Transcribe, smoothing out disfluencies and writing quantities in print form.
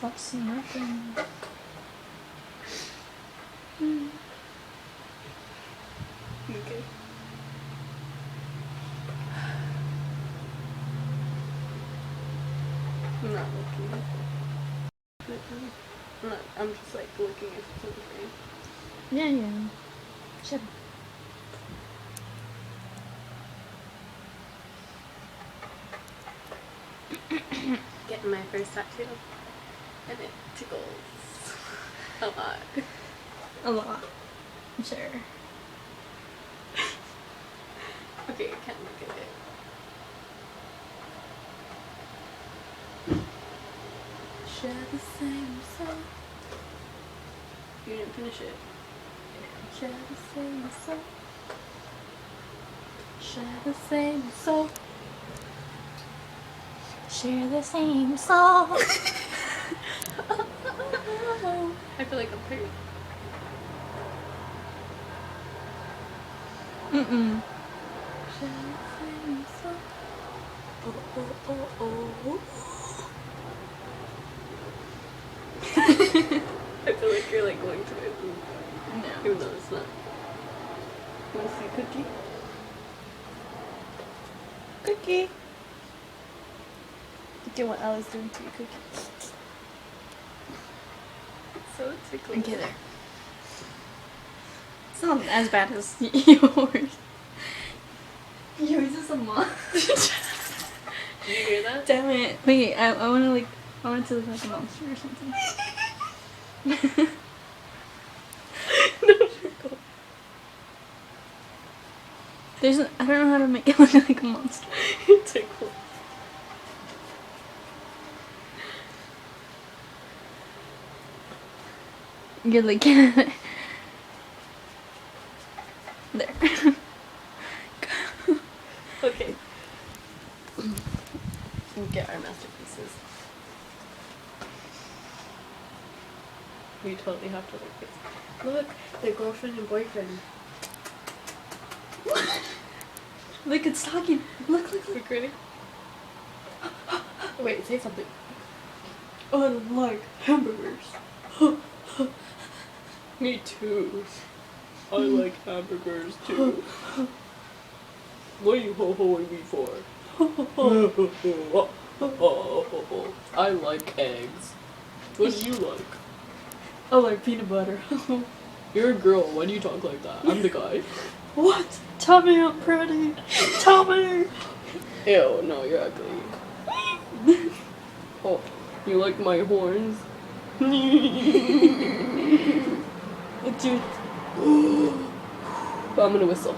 Stop smirking. Okay. I'm not looking. I'm just like looking at something. Yeah. Shut up. Getting my first tattoo, and it tickles a lot. A lot. I'm sure. Okay, I can't look at it. Share the same soul. You didn't finish it. Share the same soul. Share the same soul. Share the same soul. I feel like I'm pretty. Mm-mm. Share the same soul. Oh. I feel like you're like going through it. No. Even though it's not. You want to see a cookie? Cookie. Look at what Ella's doing to your cookie. It's so tickly. Okay, there. It's not as bad as yours. Yours is a monster. Did you hear that? Damn it. Wait, I want to look like a monster or something. I don't know how to make it look like a monster. Tickle. You're like, there. Okay. Get our masterpieces. We totally have to look this. Look, their girlfriend and boyfriend. Look, it's talking. Look. Look, ready? Wait, say something. I don't like hamburgers. Me too. I like hamburgers too. What are you ho-hoing me for? I like eggs. What do you like? I like peanut butter. You're a girl, why do you talk like that? I'm the guy. What? Tell me I'm pretty. Tell me. Ew, no, you're ugly. Oh, you like my horns? Dude. But I'm gonna whistle.